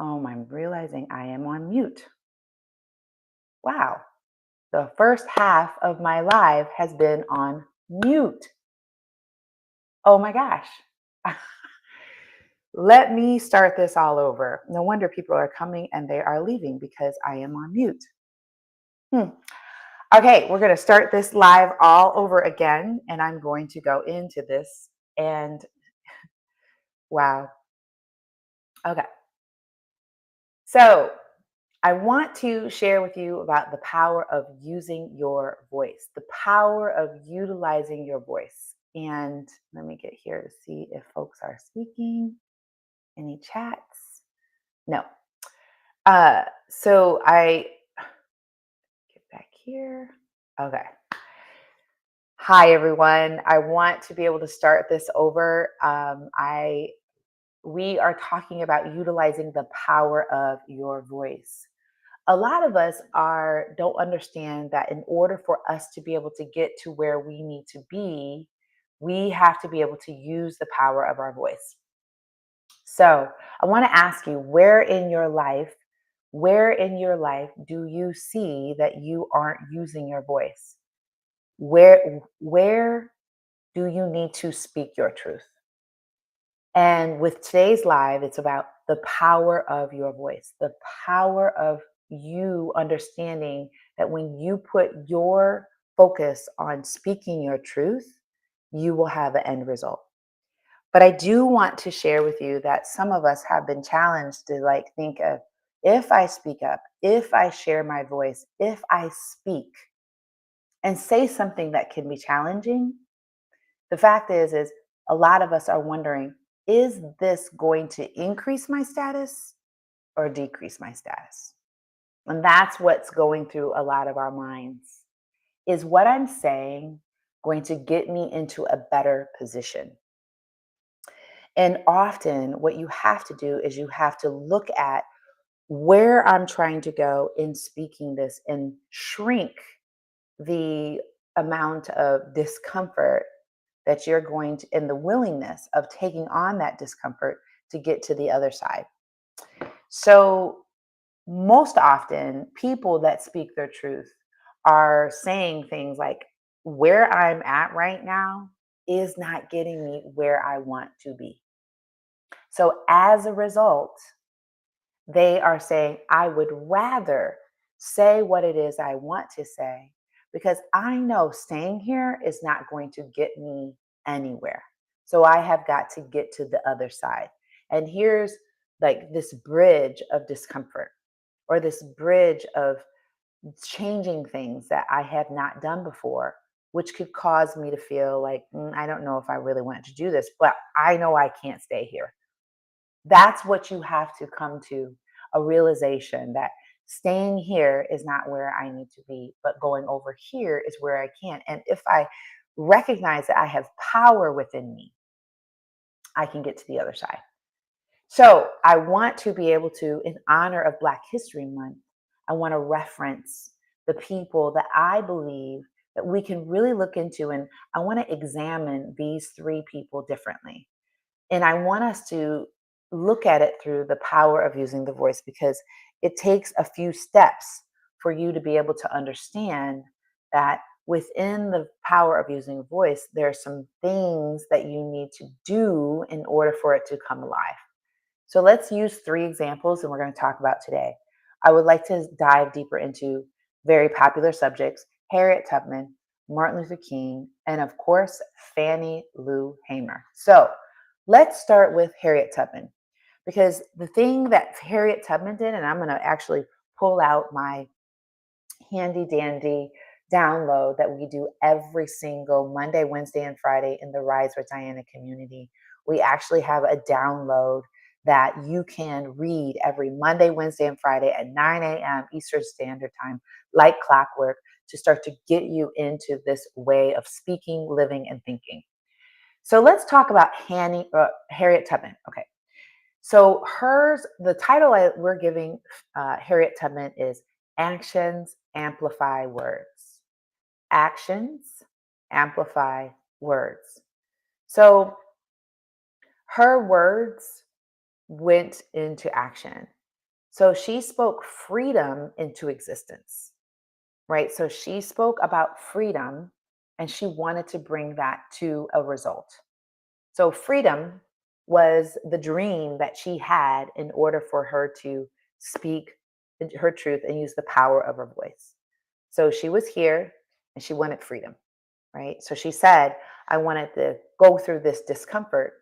Oh, I'm realizing I am on mute. Wow. The first half of my live has been on mute. Oh my gosh. Let me start this all over. No wonder people are coming and they are leaving because I am on mute. Hmm. Okay, we're going to start this live all over again. And I'm going to go into this. And wow. Okay. So I want to share with you about the power of using your voice, the power of utilizing your voice. And let me get here to see if folks are speaking. Any chats? No. So I get back here. Okay. Hi everyone. I want to be able to start this over. We are talking about utilizing the power of your voice. A lot of us are don't understand that in order for us to be able to get to where we need to be, we have to be able to use the power of our voice. So I want to ask you, where in your life do you see that you aren't using your voice? Where do you need to speak your truth? And with today's live, it's about the power of your voice, the power of you understanding that when you put your focus on speaking your truth, you will have an end result. But I do want to share with you that some of us have been challenged to think of, if I speak up, if I share my voice, if I speak and say something that can be challenging, the fact is a lot of us are wondering, is this going to increase my status or decrease my status? And that's what's going through a lot of our minds. Is what I'm saying going to get me into a better position? And often what you have to do is you have to look at where I'm trying to go in speaking this and shrink the amount of discomfort that you're going to, and the willingness of taking on that discomfort to get to the other side. So, most often, people that speak their truth are saying things like, where I'm at right now is not getting me where I want to be. So, as a result, they are saying, I would rather say what it is I want to say because I know staying here is not going to get me anywhere. So I have got to get to the other side. And here's like this bridge of discomfort or this bridge of changing things that I have not done before, which could cause me to feel like, I don't know if I really want to do this, but I know I can't stay here. That's what you have to come to, a realization that staying here is not where I need to be, but going over here is where I can. And if I recognize that I have power within me, I can get to the other side. So I want to be able to, in honor of Black History Month, I want to reference the people that I believe that we can really look into. And I want to examine these three people differently. And I want us to look at it through the power of using the voice because it takes a few steps for you to be able to understand that within the power of using a voice, there are some things that you need to do in order for it to come alive. So let's use three examples and we're going to talk about today. I would like to dive deeper into very popular subjects: Harriet Tubman, Martin Luther King, and of course, Fannie Lou Hamer. So let's start with Harriet Tubman, because the thing that Harriet Tubman did, and I'm going to actually pull out my handy dandy download that we do every single Monday, Wednesday, and Friday in the Rise with Diana community. We actually have a download that you can read every Monday, Wednesday, and Friday at 9 a.m. Eastern Standard Time, like clockwork, to start to get you into this way of speaking, living, and thinking. So let's talk about Harriet Tubman. Okay. So the title we're giving Harriet Tubman is Actions Amplify Words. Actions amplify words. So her words went into action. So she spoke freedom into existence, right? So she spoke about freedom and she wanted to bring that to a result. So freedom was the dream that she had in order for her to speak her truth and use the power of her voice. So she was here and she wanted freedom, right? So she said, I wanted to go through this discomfort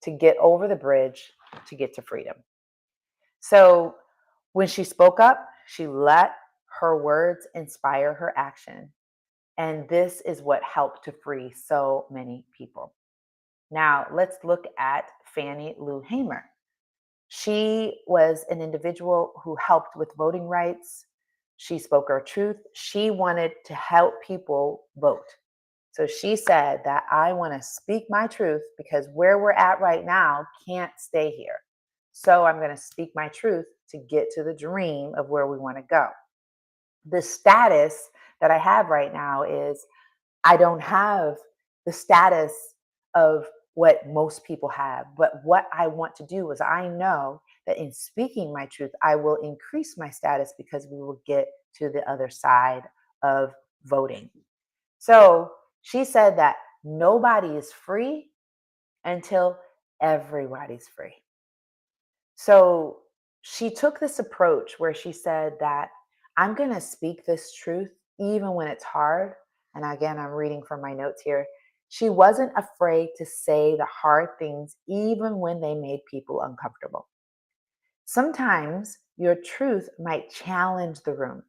to get over the bridge to get to freedom. So when she spoke up, she let her words inspire her action. And this is what helped to free so many people. Now, let's look at Fannie Lou Hamer. She was an individual who helped with voting rights. She spoke her truth. She wanted to help people vote. So she said that I want to speak my truth because where we're at right now can't stay here. So I'm going to speak my truth to get to the dream of where we want to go. The status that I have right now is I don't have the status of what most people have. But what I want to do is I know that in speaking my truth, I will increase my status because we will get to the other side of voting. So she said that nobody is free until everybody's free. So she took this approach where she said that I'm going to speak this truth even when it's hard. And again, I'm reading from my notes here. She wasn't afraid to say the hard things even when they made people uncomfortable. Sometimes your truth might challenge the room,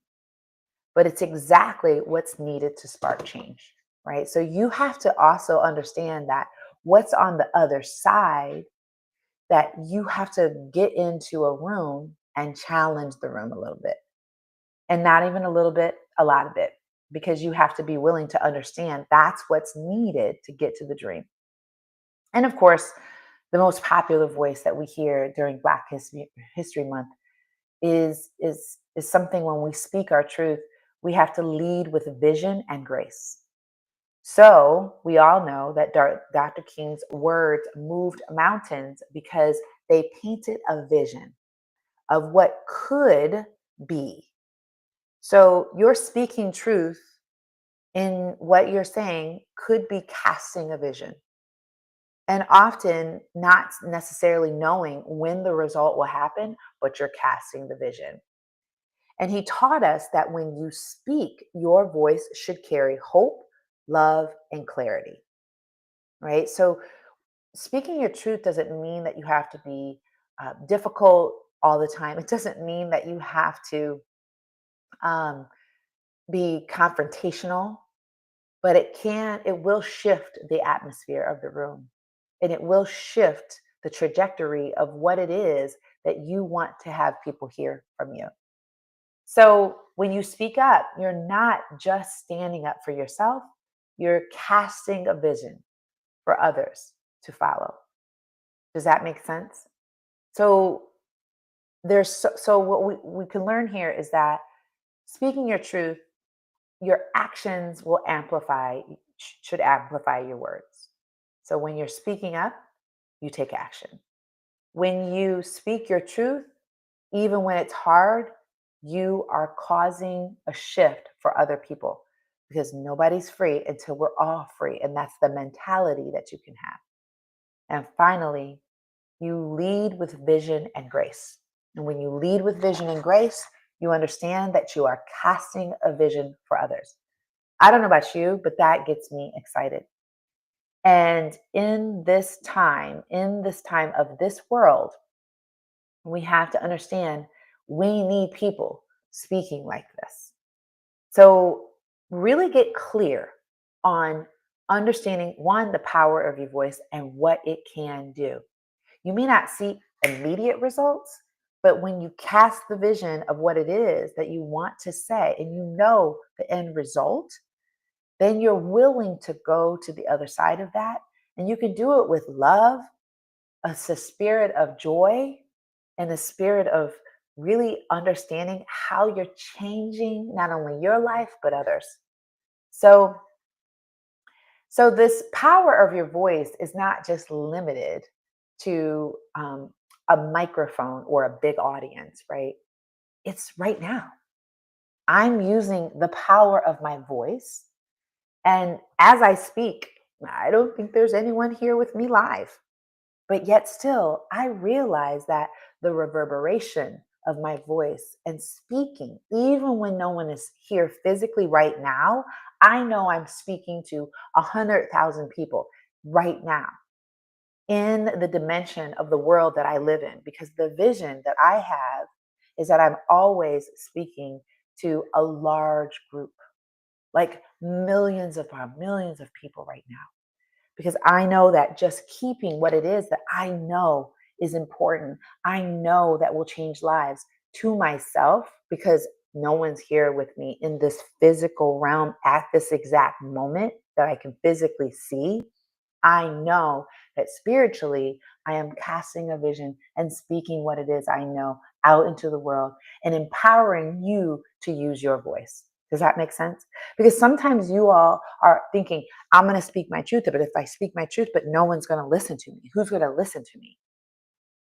but it's exactly what's needed to spark change, right? So you have to also understand that what's on the other side, that you have to get into a room and challenge the room a little bit. And not even a little bit, a lot of it, because you have to be willing to understand that's what's needed to get to the dream. And of course, the most popular voice that we hear during History Month is something when we speak our truth, we have to lead with vision and grace. So we all know that Dr. King's words moved mountains because they painted a vision of what could be. So your speaking truth in what you're saying could be casting a vision, and often not necessarily knowing when the result will happen, but you're casting the vision. And he taught us that when you speak, your voice should carry hope, love, and clarity, right? So speaking your truth doesn't mean that you have to be difficult all the time. It doesn't mean that you have to um, be confrontational, but it will shift the atmosphere of the room, and it will shift the trajectory of what it is that you want to have people hear from you. So when you speak up, you're not just standing up for yourself, you're casting a vision for others to follow. Does that make sense? So so what we can learn here is that speaking your truth, your actions will should amplify your words. So when you're speaking up, you take action. When you speak your truth, even when it's hard, you are causing a shift for other people because nobody's free until we're all free. And that's the mentality that you can have. And finally, you lead with vision and grace. And when you lead with vision and grace, you understand that you are casting a vision for others. I don't know about you, but that gets me excited. And in this time of this world, we have to understand we need people speaking like this. So, really get clear on understanding one, the power of your voice and what it can do. You may not see immediate results, but when you cast the vision of what it is that you want to say and you know the end result, then you're willing to go to the other side of that. And you can do it with love, spirit of joy, and a spirit of really understanding how you're changing not only your life, but others. So, so this power of your voice is not just limited to a microphone or a big audience, right? It's right now. I'm using the power of my voice. And as I speak, I don't think there's anyone here with me live. But yet, still, I realize that the reverberation of my voice and speaking, even when no one is here physically right now, I know I'm speaking to 100,000 people right now in the dimension of the world that I live in. Because the vision that I have is that I'm always speaking to a large group, like millions of people right now, because I know that just keeping what it is that I know is important, I know that will change lives, to myself, because no one's here with me in this physical realm at this exact moment that I can physically see. I know that spiritually, I am casting a vision and speaking what it is I know out into the world and empowering you to use your voice. Does that make sense? Because sometimes you all are thinking, I'm going to speak my truth, but if I speak my truth, but no one's going to listen to me, who's going to listen to me?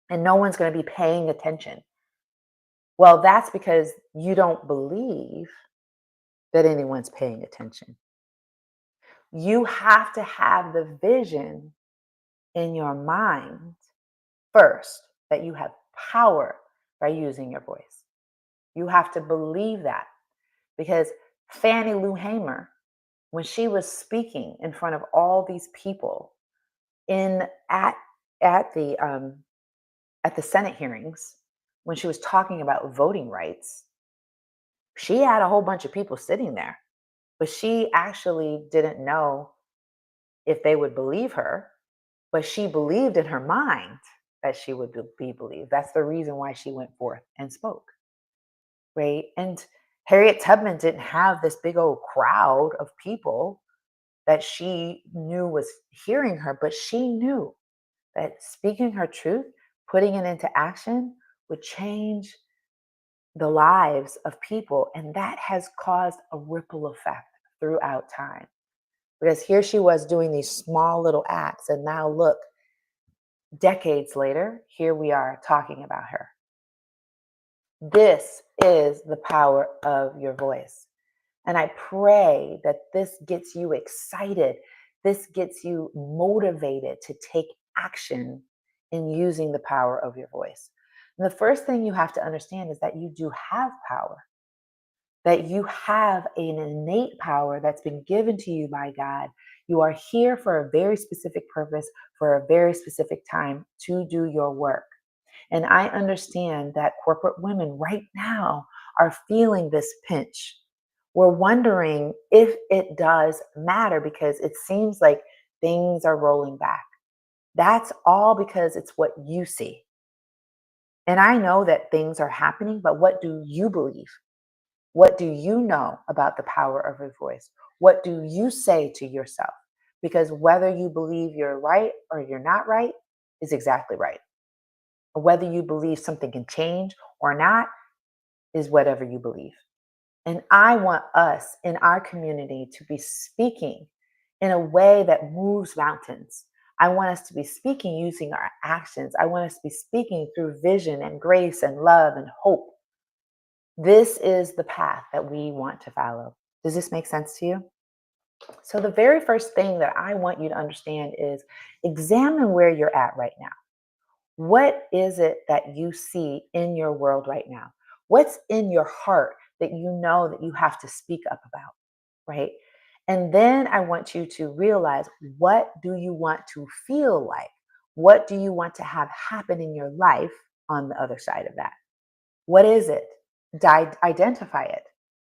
And no one's going to be paying attention. Well, that's because you don't believe that anyone's paying attention. You have to have the vision in your mind first, that you have power by using your voice. You have to believe that, because Fannie Lou Hamer, when she was speaking in front of all these people in at the at the Senate hearings, when she was talking about voting rights, she had a whole bunch of people sitting there, but she actually didn't know if they would believe her, but she believed in her mind that she would be believed. That's the reason why she went forth and spoke, right? And Harriet Tubman didn't have this big old crowd of people that she knew was hearing her, but she knew that speaking her truth, putting it into action, would change the lives of people. And that has caused a ripple effect throughout time. Because here she was doing these small little acts. And now look, decades later, here we are talking about her. This is the power of your voice. And I pray that this gets you excited. This gets you motivated to take action in using the power of your voice. And the first thing you have to understand is that you do have power, that you have an innate power that's been given to you by God. You are here for a very specific purpose, for a very specific time to do your work. And I understand that corporate women right now are feeling this pinch. We're wondering if it does matter, because it seems like things are rolling back. That's all because it's what you see. And I know that things are happening, but what do you believe? What do you know about the power of your voice? What do you say to yourself? Because whether you believe you're right or you're not right is exactly right. Whether you believe something can change or not is whatever you believe. And I want us in our community to be speaking in a way that moves mountains. I want us to be speaking using our actions. I want us to be speaking through vision and grace and love and hope. This is the path that we want to follow. Does this make sense to you? So, the very first thing that I want you to understand is examine where you're at right now. What is it that you see in your world right now? What's in your heart that you know that you have to speak up about, right? And then I want you to realize, what do you want to feel like? What do you want to have happen in your life on the other side of that? What is it? Identify it,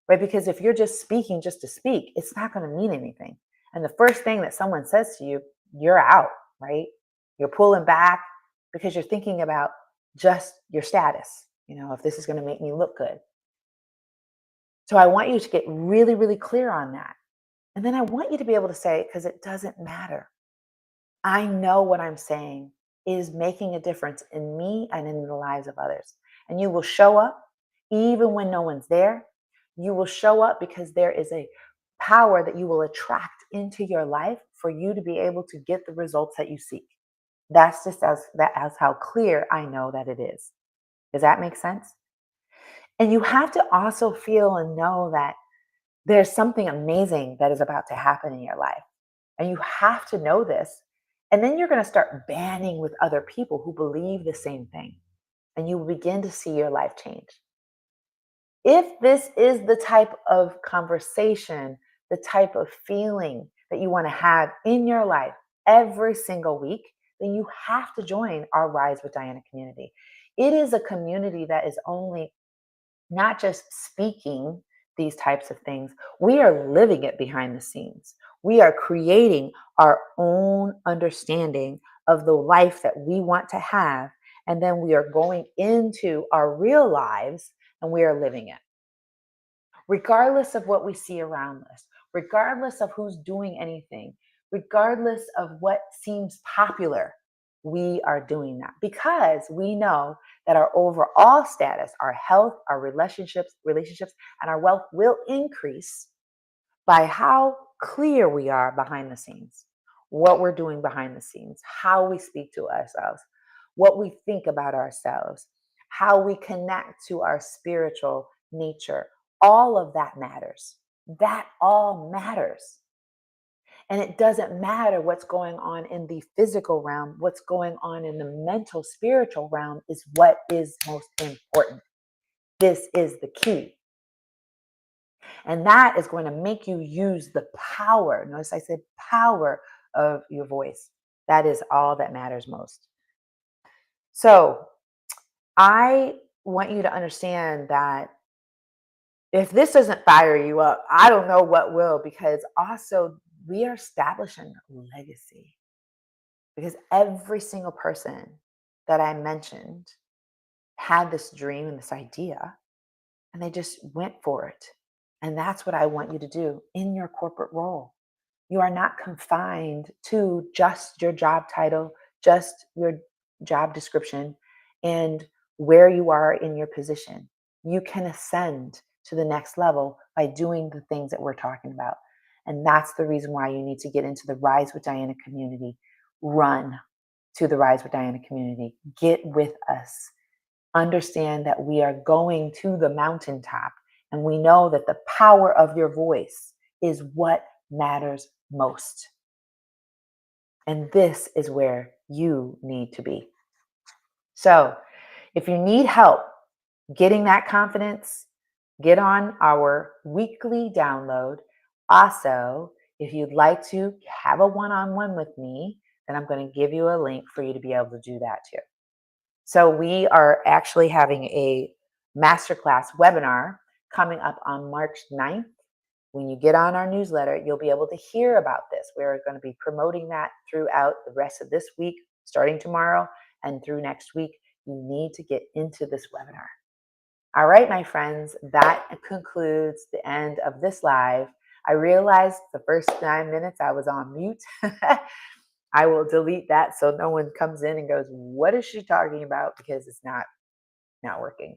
right? Because if you're just speaking just to speak, it's not going to mean anything. And the first thing that someone says to you, you're out, right? You're pulling back because you're thinking about just your status, if this is going to make me look good. So I want you to get really, really clear on that. And then I want you to be able to say, because it doesn't matter. I know what I'm saying is making a difference in me and in the lives of others. And you will show up even when no one's there. You will show up because there is a power that you will attract into your life for you to be able to get the results that you seek. That's just as how clear I know that it is. Does that make sense? And you have to also feel and know that there's something amazing that is about to happen in your life. And you have to know this. And then you're going to start banding with other people who believe the same thing. And you will begin to see your life change. If this is the type of conversation, the type of feeling that you want to have in your life every single week, then you have to join our Rise with Diana community. It is a community that is only not just speaking these types of things, we are living it behind the scenes. We are creating our own understanding of the life that we want to have. And then we are going into our real lives and we are living it regardless of what we see around us, regardless of who's doing anything, regardless of what seems popular. We are doing that because we know that our overall status, our health, our relationships, and our wealth will increase by how clear we are behind the scenes, what we're doing behind the scenes, how we speak to ourselves, what we think about ourselves, how we connect to our spiritual nature. All of that matters. That all matters. And it doesn't matter what's going on in the physical realm, what's going on in the mental, spiritual realm is what is most important. This is the key. And that is going to make you use the power. Notice I said power of your voice. That is all that matters most. So I want you to understand that if this doesn't fire you up, I don't know what will, because also we are establishing legacy. Because every single person that I mentioned had this dream and this idea, and they just went for it. And that's what I want you to do in your corporate role. You are not confined to just your job title, just your job description, and where you are in your position. You can ascend to the next level by doing the things that we're talking about. And that's the reason why you need to get into the Rise with Diana community. Run to the Rise with Diana community. Get with us. Understand that we are going to the mountaintop, and we know that the power of your voice is what matters most. And this is where you need to be. So, if you need help getting that confidence, get on our weekly download. Also, if you'd like to have a one-on-one with me, then I'm going to give you a link for you to be able to do that too. So we are actually having a masterclass webinar coming up on March 9th. When you get on our newsletter, you'll be able to hear about this. We're going to be promoting that throughout the rest of this week, starting tomorrow and through next week. You need to get into this webinar. All right, my friends, that concludes the end of this live. I realized the first 9 minutes I was on mute. I will delete that so no one comes in and goes, what is she talking about? Because it's not working.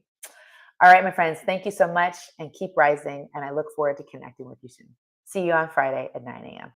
All right, my friends, thank you so much and keep rising. And I look forward to connecting with you soon. See you on Friday at 9 a.m.